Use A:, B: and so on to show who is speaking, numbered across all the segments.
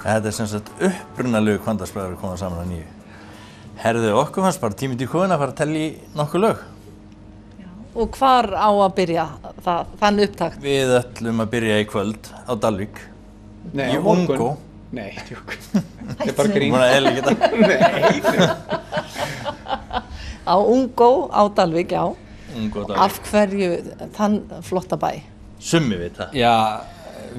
A: Þetta sem sagt upprunalegu Hvanndagsbræður að koma saman að nýju. Herðu, okkur fannst bara tími til komin að fara að tella í nokkuð lög.
B: Já. Og hvar á að byrja þann upptakt?
A: Við ætlum að byrja í kvöld á Dalvík.
C: Nei,
A: í Ungó.
C: Nei, tjók. Þetta er bara grín.
A: Búin að eðla ekki þetta.
C: Nei.
B: Á Ungó á Dalvík, já.
A: Ungó á Dalvík.
B: Af hverju þann flotta bæ?
A: Summi við það.
D: Já,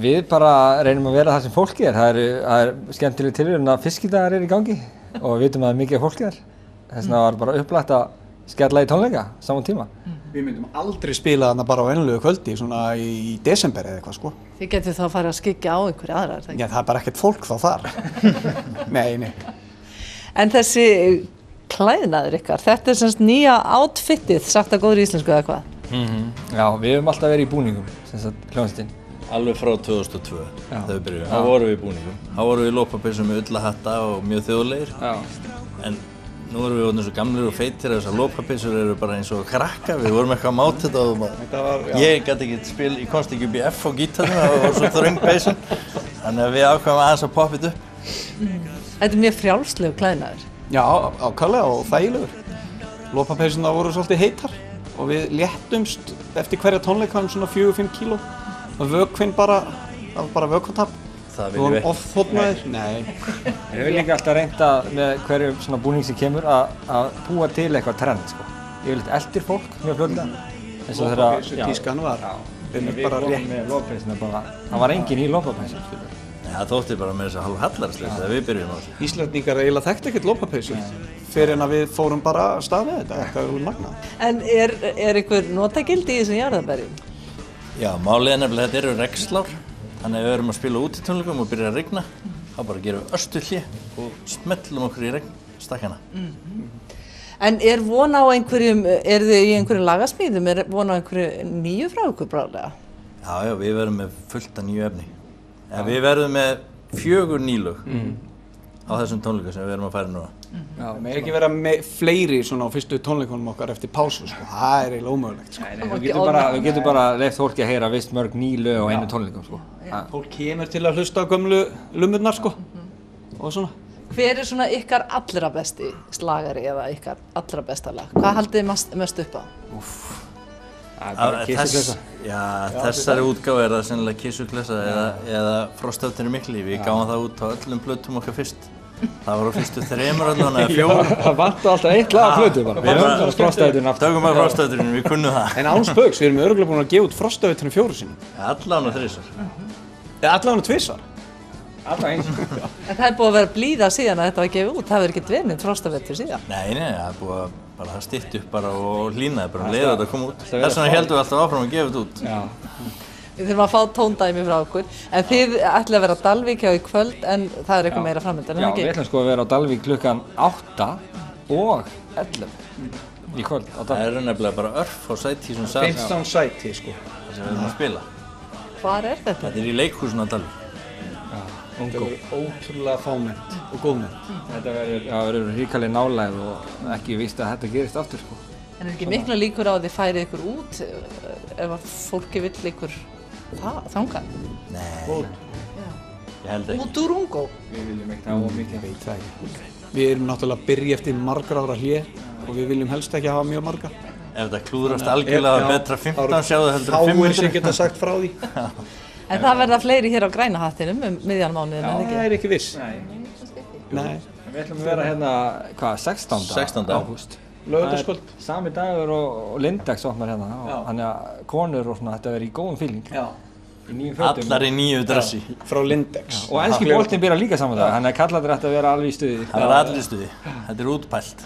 D: við bara reynum að vera það sem fólki er. Það er skemmtileg tilraun að fiskidagar í gangi og við vitum að það er mikið fólki þar. Þess vegna var bara upplagt að skella í tónleika saman tíma.
C: Við myndum aldrei spila þarna bara á venjulegu kvöldi, svona í desember eða eitthvað, sko.
B: Þið getur þá að fara að skyggja á einhverja aðra, er það ekki?
C: Já, það er bara ekkert fólk þá þar. Nei.
B: En þessi klæðnaður ykkar, þetta er semst nýja outfitið, sagt að góðri íslensku eða hvað?
D: Já, við höfum alltaf verið í búningum, sem sagt hljómsveitin.
A: Alveg frá 2002 þegar við byrjuðum.
D: Já.
A: Þá vorum við í búningum. Þá vorum við í lopapeysu með ullahatta og mjög þjóðlegir.
D: Já.
A: En nú erum við orðnir svo gamlir og feitir að þessar lopapeysur eru bara eins og krakka. Við vorum eitthvað að máta þetta og bara... Ég gæti ekki ég komst ekki upp í F á gítarnum, það var svo þröng peysan. Þannig að við ákvæmum aðeins að poppa þetta upp.
B: Þetta er mjög frjálslegu klæðnaður.
C: Já, ákaflega og þægilegur. Lopapeysurnar voru svolítið heitar og við léttumst eftir hverja tónleika svona 4-5 kíló. Og vökvinn bara, það var bara vökvatap.
A: Það
C: Við
A: viljum við
C: vorum
A: ekki.
C: off-þotnaðir. Nei.
D: Við höfum líka alltaf reynda með hverjum svona búning sem kemur að búa til eitthvað trend, sko. Yfirleitt eldir fólk mjög fljótlega. Eins og þeirra...
C: Lopapeysu-tískan var.
D: Við komum með lopapeysuna bara, það var enginn í lopapeysu, skilur.
A: Já, það þótti bara með þess að hálf hallarslega þegar við byrjum á þessu.
C: Íslendingar eiginlega þekktu ekkert lopapeysu fyrir en að við fórum bara af stað með þetta. Þetta er alveg magnað.
B: En er einhver notagildi í þessum jarðarberjum?
A: Já, málið er nefnilega þetta eru regnslár. Þannig að við erum að spila út í tónleikum og byrja að regna. Þá bara gerum við östuhlé og smellum okkur í regnstakkana.
B: En er von á einhverjum, er þið í einhverjum lagasmíðum, er von á einhverju nýju frá ykkur bráðlega?
A: Já, við verðum með fullt af nýju efni. Við verðum með 4 nýlög á þessum tónleikum sem við erum að færa núna.
C: Já, með ekki vera með fleiri svona á fyrstu tónleikunum okkar eftir pásu, sko. Það er eiginlega ómögulegt, sko.
D: Nei, við getum bara leyft fólki að heyra vist mörg ný lög á einu tónleikum, sko.
C: Fólk kemur til að hlusta á gömlu lumurnar, sko. Og svona.
B: Hver er svona ykkar allra besti slagari eða ykkar allra besta lag? Hvað haldið þið mest upp á?
D: Það er bara Kissuklessa.
A: Já, þessari útgáfu er það sennilega Kissuklessa eða Frosthöfnir mikli. Við gáum það út á öllum plötum okkar fyrst. Það var á fyrstu 3 allan eða 4.
D: Það vantu alltaf eitt lag á plötu bara. Við höfum bara Frosthöfnirinn aftur.
A: Tökum bara Frosthöfnirinn, við kunnum það.
C: En án spauks, við erum örugglega búin að gefa út Frosthöfnirinn 4 sinni.
A: Allan og 3.
C: Allan og 2.
D: Alltaf eins.
B: En það er búið að vera blíða síðan að þetta var gefið út, það hefur ekkert verið neitt frostavetur síðan.
A: Nei, það er búið að bara það stytti upp bara og hlýnaði bara leiða þetta að koma út. Þess vegna heldum við alltaf áfram að gefa þetta út.
D: Já.
B: Við þurfum að fá tóndæmi frá okkur, en þið ætlaði að vera á Dalvík hjá í kvöld en það er eitthvað meira framöndan,
D: Já,
B: en
D: við
B: ekki?
D: ætlum sko að vera á Dalvík klukkan 8 og 11 í kvöld á
A: Það
D: Dalvík.
A: eru nefnilega bara örf á sæti í þessum sal
C: 15 sæti, sko.
A: sem við erum að spila.
B: Hvar er þetta?
A: Þetta er í leikhúsinu á Dalvík.
C: Þetta verður ótrúlega fámennt og góðmennt.
D: Þetta verður ríkaleg nálægð og ekki víst að þetta gerist aftur, sko.
B: En er ekki mikla líkur á að þið færið ykkur út ef að fólki vill ykkur þangað?
A: Nei, ég held ekki.
B: Út úr Ungó?
D: Við viljum ekki hafa mikið.
C: Veit það ekki. Við erum náttúrulega að byrja eftir margra ára hlé og við viljum helst ekki hafa mjög marga.
A: Ef þetta klúðrast algjörlega betra 15 sjáðu heldur en 5
C: Fáir sem geta sagt frá því.
B: En það verða fleiri hér á Græna hattinum miðjan mánuðin, en
C: Það
B: ekki?
C: er ekki viss.
D: Nei. Við ætlum að vera hérna, hvað, 16. ágúst.
C: Laugardagskvöld.
D: Sami dagur og Lindex opnar hérna. Þannig að konur og svona, þetta verður í góðum feeling.
C: Já.
D: Í nýjum fötum.
A: Allar í nýju dressi.
C: Frá Lindex.
D: Og enski boltinn byrjar líka saman dag, þannig að kallarnir ætti að vera alveg í stuði.
A: Það er allir í stuði. Þetta er útpælt.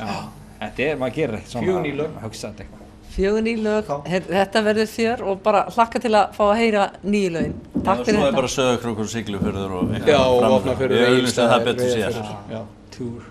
D: Þetta er, maður gerir ekkert svona.
C: 4 ný lög.
D: Hugsað eitthvað.
B: 4 ný lög, þetta verður fjör og bara hlakka til að fá að heyra nýju lögin. Takk fyrir
A: Svo er
B: þetta.
A: bara Sauðárkrókur, Siglufjörður og
C: Já, og
A: framfram.
C: opna fyrir
A: Við auglýsum það betur síðar.
C: Já.
D: Túr.